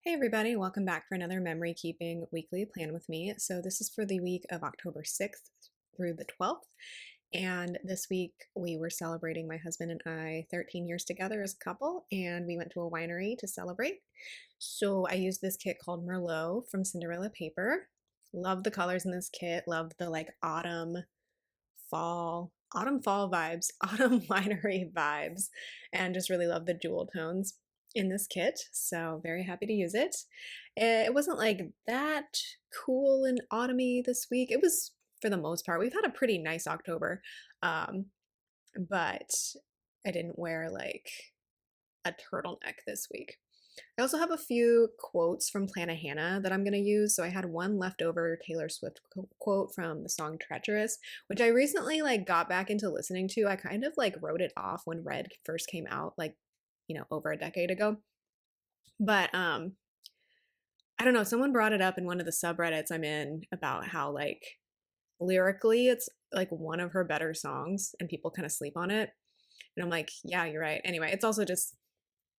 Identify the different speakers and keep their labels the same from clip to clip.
Speaker 1: Hey everybody, welcome back for another memory keeping weekly plan with me. So this is for the week of October 6th through the 12th. And this week we were celebrating, my husband and I, 13 years together as a couple, and we went to a winery to celebrate. So I used this kit called Merlot from Cinderella Paper. Love the colors in this kit, love the like autumn fall vibes, autumn winery vibes, and just really love the jewel tones in this kit. So very happy to use it. It wasn't like that cool and autumny this week. It was for the most part. We've had a pretty nice October, um, but I didn't wear like a turtleneck this week. I also have a few quotes from Plana Hannah that I'm going to use. So I had one leftover Taylor Swift quote from the song Treacherous, which I recently like got back into listening to. I kind of like wrote it off when Red first came out, like, over a decade ago. But I don't know, someone brought it up in one of the subreddits I'm in about how like lyrically it's like one of her better songs and people kind of sleep on it. And I'm like, yeah, you're right. Anyway, it's also just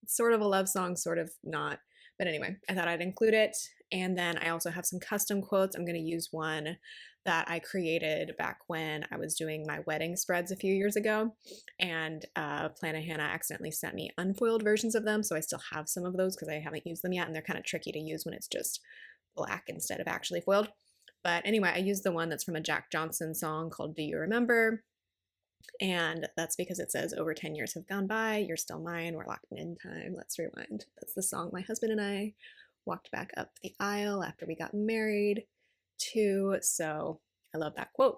Speaker 1: sort of a love song, sort of not. But anyway, I thought I'd include it. And then I also have some custom quotes. I'm going to use one that I created back when I was doing my wedding spreads a few years ago. And Plana Hannah accidentally sent me unfoiled versions of them. So I still have some of those because I haven't used them yet. And they're kind of tricky to use when it's just black instead of actually foiled. But anyway, I used the one that's from a Jack Johnson song called Do You Remember? And that's because it says over 10 years have gone by, you're still mine, we're locked in time, let's rewind. That's the song my husband and I walked back up the aisle after we got married to. So I love that quote.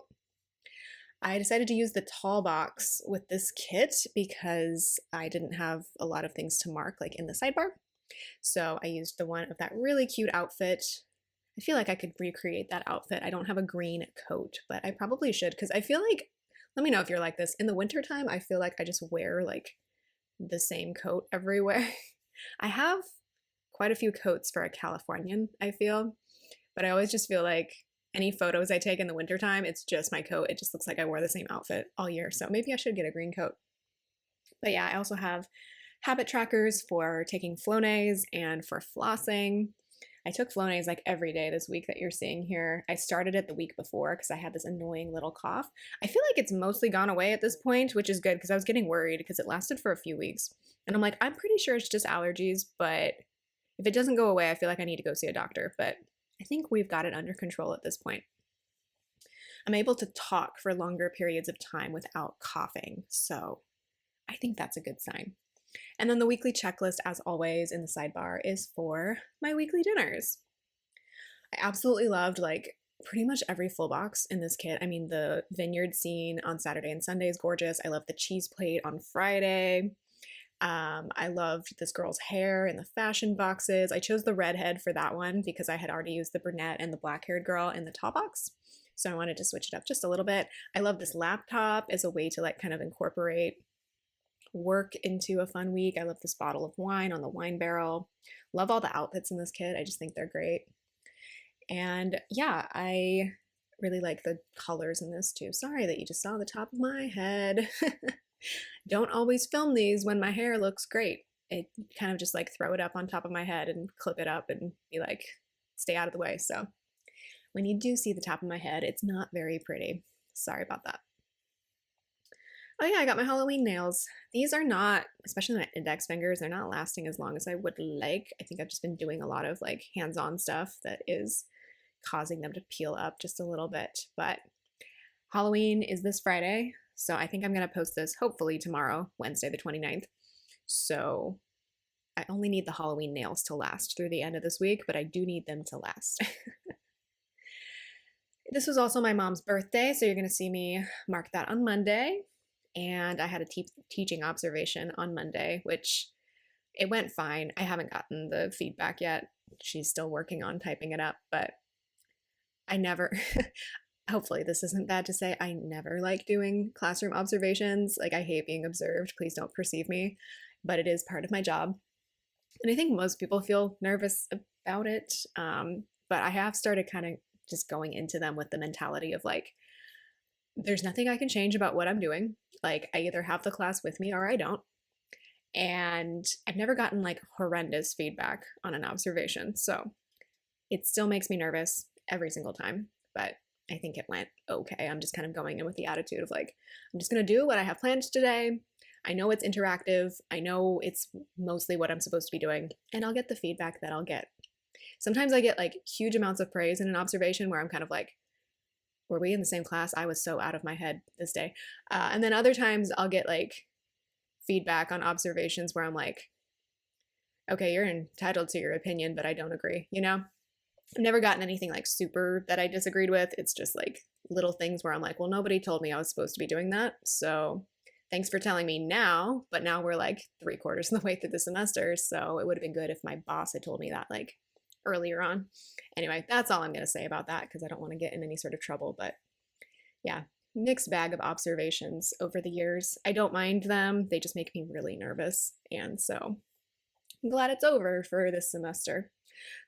Speaker 1: I decided to use the tall box with this kit because I didn't have a lot of things to mark like in the sidebar. So I used the one of that really cute outfit. I feel like I could recreate that outfit. I don't have a green coat, but I probably should because I feel like, let me know if you're like this. In the wintertime, I feel like I just wear like the same coat everywhere. I have quite a few coats for a Californian, I feel, but I always just feel like any photos I take in the wintertime, it's just my coat. It just looks like I wore the same outfit all year. So maybe I should get a green coat. But yeah, I also have habit trackers for taking Flonase and for flossing. I took Flonase like every day this week that you're seeing here. I started it the week before because I had this annoying little cough. I feel like it's mostly gone away at this point, which is good because I was getting worried because it lasted for a few weeks. And I'm like, I'm pretty sure it's just allergies, but if it doesn't go away, I feel like I need to go see a doctor. But I think we've got it under control at this point. I'm able to talk for longer periods of time without coughing. So I think that's a good sign. And then the weekly checklist, as always, in the sidebar is for my weekly dinners. I absolutely loved like pretty much every full box in this kit. I mean, the vineyard scene on Saturday and Sunday is gorgeous. I love the cheese plate on Friday. I loved this girl's hair in the fashion boxes. I chose the redhead for that one because I had already used the brunette and the black-haired girl in the top box. So I wanted to switch it up just a little bit. I love this laptop as a way to like kind of incorporate work into a fun week. I love this bottle of wine on the wine barrel. Love all the outfits in this kit. I just think they're great. And yeah, I really like the colors in this too. Sorry that you just saw the top of my head. Don't always film these when my hair looks great. It kind of just like throw it up on top of my head and clip it up and be like, stay out of the way. So when you do see the top of my head, it's not very pretty. Sorry about that. Oh yeah, I got my Halloween nails. These are not, especially my index fingers, they're not lasting as long as I would like. I think I've just been doing a lot of like hands-on stuff that is causing them to peel up just a little bit. But Halloween is this Friday, so I think I'm going to post this hopefully tomorrow, Wednesday the 29th. So I only need the Halloween nails to last through the end of this week, but I do need them to last. This was also my mom's birthday, so you're going to see me mark that on Monday. And I had a teaching observation on Monday, which it went fine. I haven't gotten the feedback yet. She's still working on typing it up, but I never, hopefully this isn't bad to say, I never like doing classroom observations. Like I hate being observed. Please don't perceive me, but it is part of my job. And I think most people feel nervous about it. But I have started kind of just going into them with the mentality of like, there's nothing I can change about what I'm doing. Like I either have the class with me or I don't. And I've never gotten like horrendous feedback on an observation. So it still makes me nervous every single time, but I think it went okay. I'm just kind of going in with the attitude of like, I'm just going to do what I have planned today. I know it's interactive. I know it's mostly what I'm supposed to be doing, and I'll get the feedback that I'll get. Sometimes I get like huge amounts of praise in an observation where I'm kind of like, were we in the same class? I was so out of my head this day. And then other times I'll get like feedback on observations where I'm like, okay, you're entitled to your opinion, but I don't agree, you know? I've never gotten anything like super that I disagreed with. It's just like little things where I'm like, well, nobody told me I was supposed to be doing that. So thanks for telling me now. But now we're like 3/4 of the way through the semester. So it would have been good if my boss had told me that like earlier on. Anyway, that's all I'm going to say about that because I don't want to get in any sort of trouble. But yeah, mixed bag of observations over the years. I don't mind them. They just make me really nervous. And so I'm glad it's over for this semester.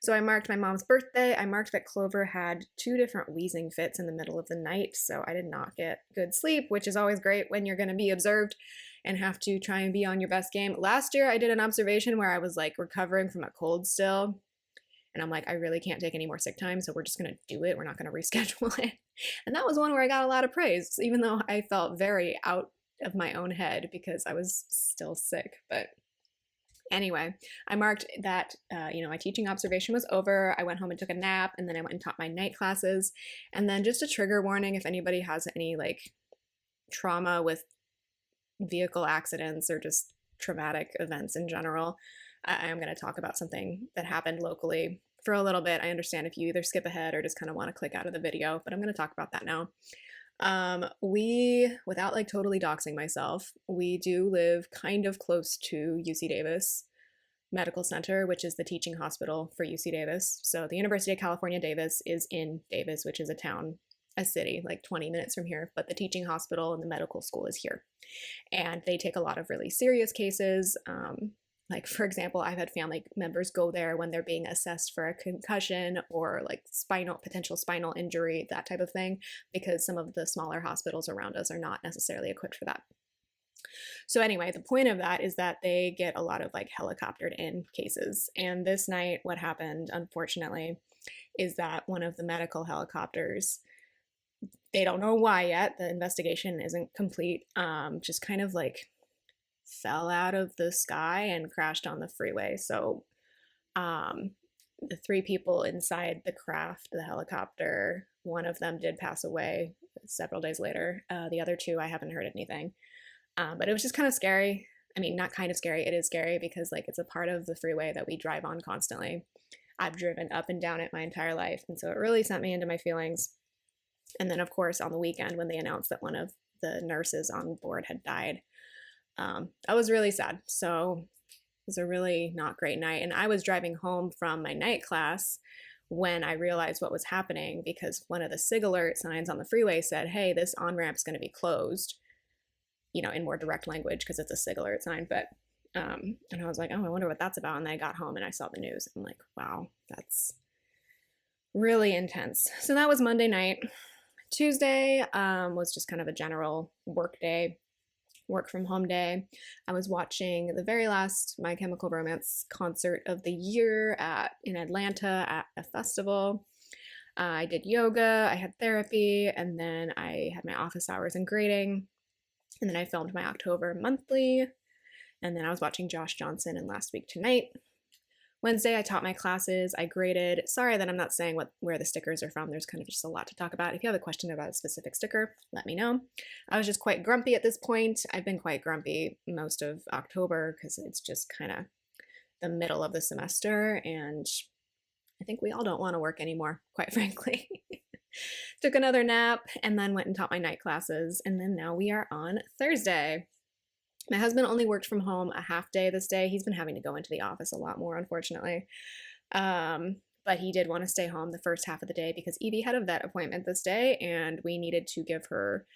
Speaker 1: So I marked my mom's birthday. I marked that Clover had 2 different wheezing fits in the middle of the night, so I did not get good sleep, which is always great when you're going to be observed and have to try and be on your best game. Last year, I did an observation where I was like recovering from a cold still, and I'm like, I really can't take any more sick time, so we're just going to do it. We're not going to reschedule it. And that was one where I got a lot of praise, even though I felt very out of my own head because I was still sick, but anyway, I marked that, my teaching observation was over. I went home and took a nap, and then I went and taught my night classes. And then just a trigger warning, if anybody has any like trauma with vehicle accidents or just traumatic events in general, I am going to talk about something that happened locally for a little bit. I understand if you either skip ahead or just kind of want to click out of the video, but I'm going to talk about that now. Without like totally doxing myself, we do live kind of close to UC Davis Medical Center, which is the teaching hospital for UC Davis. So the University of California, Davis is in Davis, which is a city, like 20 minutes from here, but the teaching hospital and the medical school is here. And they take a lot of really serious cases. Like, for example, I've had family members go there when they're being assessed for a concussion or like potential spinal injury, that type of thing, because some of the smaller hospitals around us are not necessarily equipped for that. So anyway, the point of that is that they get a lot of like helicoptered in cases. And this night, what happened, unfortunately, is that one of the medical helicopters, they don't know why yet, the investigation isn't complete, just kind of like fell out of the sky and crashed on the freeway. So the 3 people inside the craft, the helicopter, one of them did pass away several days later. The other 2, I haven't heard anything. But it was just kind of scary. I mean, not kind of scary. It is scary because like it's a part of the freeway that we drive on constantly. I've driven up and down it my entire life. And so it really sent me into my feelings. And then of course on the weekend when they announced that one of the nurses on board had died, I was really sad. So it was a really not great night. And I was driving home from my night class when I realized what was happening because one of the SIG alert signs on the freeway said, hey, this on-ramp is going to be closed, in more direct language because it's a SIG alert sign. But, and I was like, oh, I wonder what that's about. And then I got home and I saw the news. I'm like, wow, that's really intense. So that was Monday night. Tuesday was just kind of a general work day. Work from home day. I was watching the very last My Chemical Romance concert of the year in Atlanta at a festival. I did yoga, I had therapy, and then I had my office hours and grading. And then I filmed my October monthly. And then I was watching Josh Johnson in Last Week Tonight. Wednesday, I taught my classes. I graded. Sorry that I'm not saying where the stickers are from. There's kind of just a lot to talk about. If you have a question about a specific sticker, let me know. I was just quite grumpy at this point. I've been quite grumpy most of October because it's just kind of the middle of the semester. And I think we all don't want to work anymore, quite frankly. Took another nap and then went and taught my night classes. And then now we are on Thursday. My husband only worked from home a half day this day. He's been having to go into the office a lot more, unfortunately. But he did want to stay home the first half of the day because Evie had a vet appointment this day and we needed to give her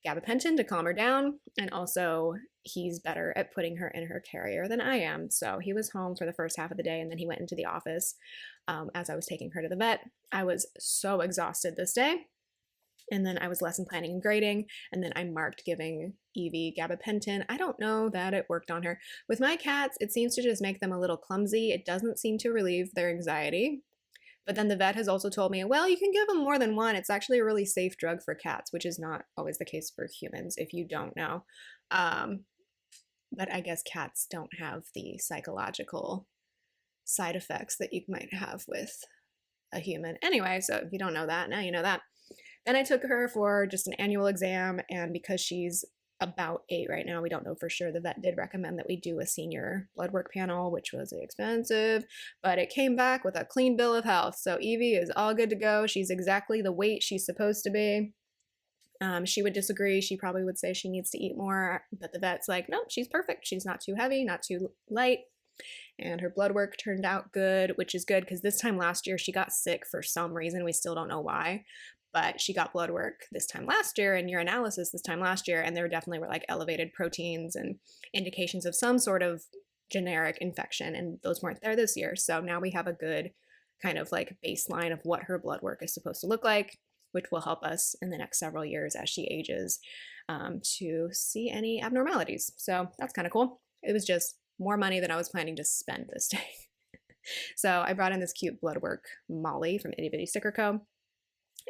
Speaker 1: gabapentin to calm her down. And also he's better at putting her in her carrier than I am. So he was home for the first half of the day and then he went into the office as I was taking her to the vet. I was so exhausted this day. And then I was lesson planning and grading, and then I marked giving Evie gabapentin. I don't know that it worked on her. With my cats, it seems to just make them a little clumsy. It doesn't seem to relieve their anxiety. But then the vet has also told me, well, you can give them more than one. It's actually a really safe drug for cats, which is not always the case for humans, if you don't know. But I guess cats don't have the psychological side effects that you might have with a human. Anyway, so if you don't know that, now you know that. Then I took her for just an annual exam, and because she's about 8 right now, we don't know for sure. The vet did recommend that we do a senior blood work panel, which was expensive, but it came back with a clean bill of health. So Evie is all good to go. She's exactly the weight she's supposed to be. She would disagree. She probably would say she needs to eat more, but the vet's like, nope, she's perfect. She's not too heavy, not too light. And her blood work turned out good, which is good because this time last year she got sick for some reason. We still don't know why, but she got blood work this time last year and urinalysis this time last year, and there definitely were like elevated proteins and indications of some sort of generic infection, and those weren't there this year. So now we have a good kind of like baseline of what her blood work is supposed to look like, which will help us in the next several years as she ages to see any abnormalities. So that's kind of cool. It was just more money than I was planning to spend this day. So I brought in this cute blood work Molly from Itty Bitty Sticker Co.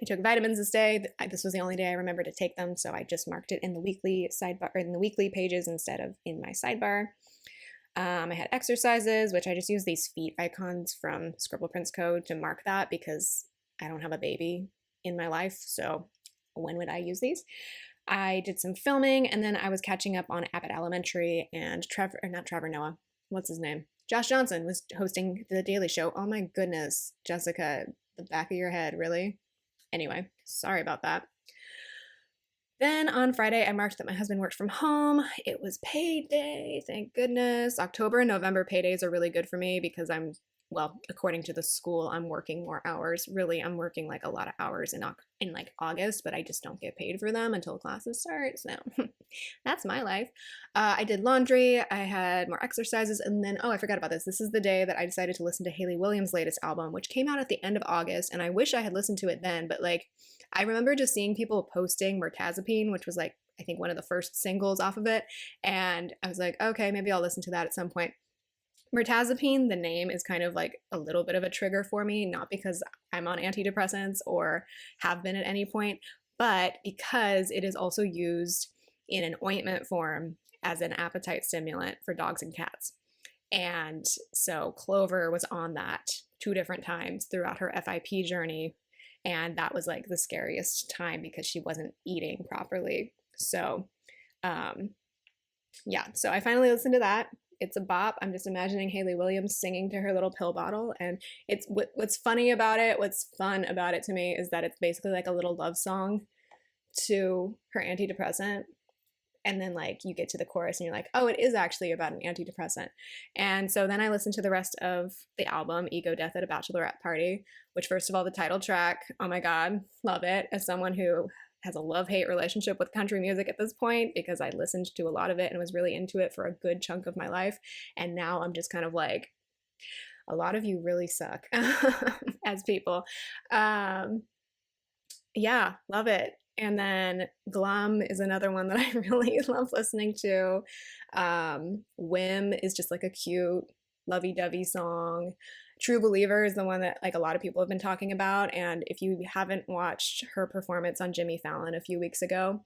Speaker 1: I took vitamins this day. This was the only day I remembered to take them, so I just marked it in the weekly sidebar, or in the weekly pages instead of in my sidebar. I had exercises, which I just use these feet icons from Scribble Prints Code to mark that because I don't have a baby in my life, so when would I use these? I did some filming, and then I was catching up on Abbott Elementary, and Noah, what's his name? Josh Johnson was hosting The Daily Show. Oh my goodness, Jessica, the back of your head, really? Anyway, sorry about that. Then on Friday, I marked that my husband worked from home. It was payday, thank goodness. October and November paydays are really good for me because well, according to the school, I'm working more hours. Really, I'm working like a lot of hours in like August, but I just don't get paid for them until classes start. So that's my life. I did laundry. I had more exercises. And then, oh, I forgot about this. This is the day that I decided to listen to Hayley Williams' latest album, which came out at the end of August. And I wish I had listened to it then, but like, I remember just seeing people posting Mirtazapine, which was like, I think one of the first singles off of it. And I was like, okay, maybe I'll listen to that at some point. Mirtazapine, the name is kind of like a little bit of a trigger for me, not because I'm on antidepressants or have been at any point, but because it is also used in an ointment form as an appetite stimulant for dogs and cats. And so Clover was on that 2 different times throughout her FIP journey. And that was like the scariest time because she wasn't eating properly. So, yeah, so I finally listened to that. It's a bop. I'm just imagining Hayley Williams singing to her little pill bottle. And it's what's funny about it, what's fun about it to me is that it's basically like a little love song to her antidepressant. And then like you get to the chorus and you're like, oh, it is actually about an antidepressant. And so then I listened to the rest of the album, Ego Death at a Bachelorette Party, which first of all, the title track, oh my God, love it. As someone who has a love-hate relationship with country music at this point because I listened to a lot of it and was really into it for a good chunk of my life. And now I'm just kind of like, a lot of you really suck as people. Yeah, love it. And then Glum is another one that I really love listening to. Whim is just like a cute lovey-dovey song. True Believer is the one that like a lot of people have been talking about. And if you haven't watched her performance on Jimmy Fallon a few weeks ago,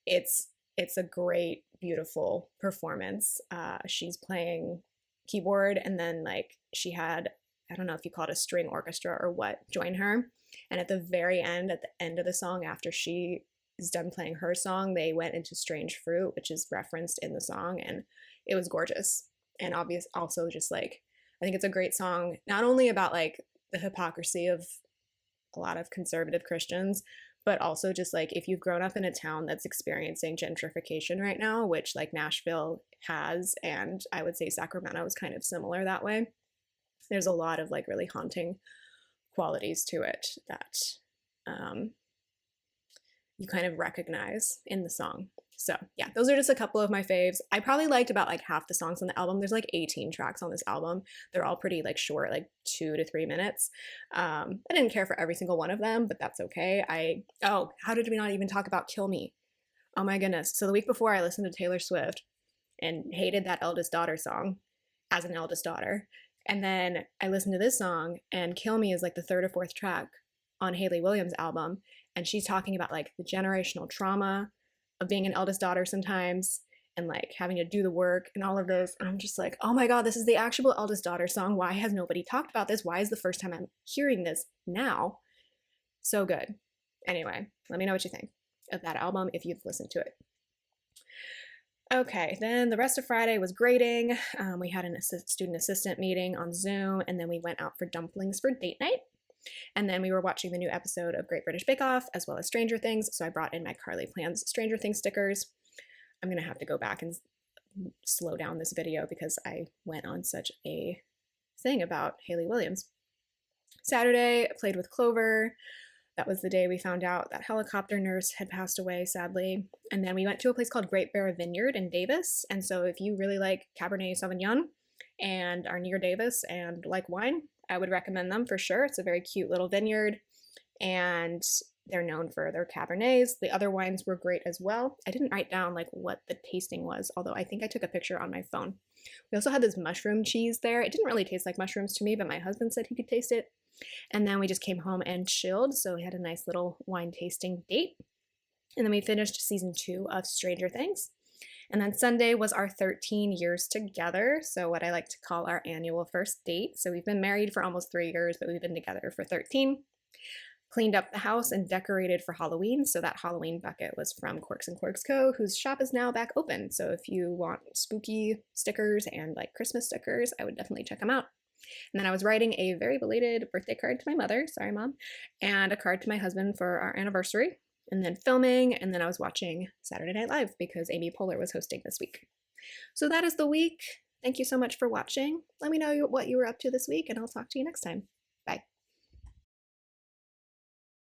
Speaker 1: it's a great, beautiful performance. She's playing keyboard and then like she had, I don't know if you call it a string orchestra or what, join her. And at the very end, at the end of the song, after she is done playing her song, they went into Strange Fruit, which is referenced in the song. And it was gorgeous. And also just like, I think it's a great song, not only about like the hypocrisy of a lot of conservative Christians, but also just like if you've grown up in a town that's experiencing gentrification right now, which like Nashville has, and I would say Sacramento is kind of similar that way. There's a lot of like really haunting qualities to it that you kind of recognize in the song. So yeah, those are just a couple of my faves. I probably liked about like half the songs on the album. There's like 18 tracks on this album. They're all pretty like short, like 2 to 3 minutes. I didn't care for every single one of them, but that's okay. How did we not even talk about Kill Me? Oh my goodness. So the week before I listened to Taylor Swift and hated that eldest daughter song as an eldest daughter. And then I listened to this song, and Kill Me is like the third or fourth track on Hayley Williams' album. And she's talking about like the generational trauma of being an eldest daughter sometimes and like having to do the work and all of this. And I'm just like, oh my God, this is the actual eldest daughter song. Why has nobody talked about this? Why is the first time I'm hearing this now? So good. Anyway, let me know what you think of that album if you've listened to it. Okay, then the rest of Friday was grading. We had a student assistant meeting on Zoom, and then we went out for dumplings for date night. And then we were watching the new episode of Great British Bake Off, as well as Stranger Things, so I brought in my Carly Plans Stranger Things stickers. I'm going to have to go back and slow down this video because I went on such a thing about Hayley Williams. Saturday, I played with Clover. That was the day we found out that helicopter nurse had passed away, sadly. And then we went to a place called Great Bear Vineyard in Davis. And so if you really like Cabernet Sauvignon and are near Davis and like wine, I would recommend them for sure. It's a very cute little vineyard, and they're known for their Cabernets. The other wines were great as well. I didn't write down like what the tasting was, although I think I took a picture on my phone. We also had this mushroom cheese there. It didn't really taste like mushrooms to me, but my husband said he could taste it. And then we just came home and chilled, so we had a nice little wine tasting date. And then we finished season 2 of Stranger Things. And then Sunday was our 13 years together, so what I like to call our annual first date. So we've been married for almost 3 years, but we've been together for 13. Cleaned up the house and decorated for Halloween, so that Halloween bucket was from Quirks and Quirks Co., whose shop is now back open. So if you want spooky stickers and like Christmas stickers, I would definitely check them out. And then I was writing a very belated birthday card to my mother, sorry mom, and a card to my husband for our anniversary, and then filming, and then I was watching Saturday Night Live because Amy Poehler was hosting this week. So that is the week. Thank you so much for watching. Let me know what you were up to this week, and I'll talk to you next time.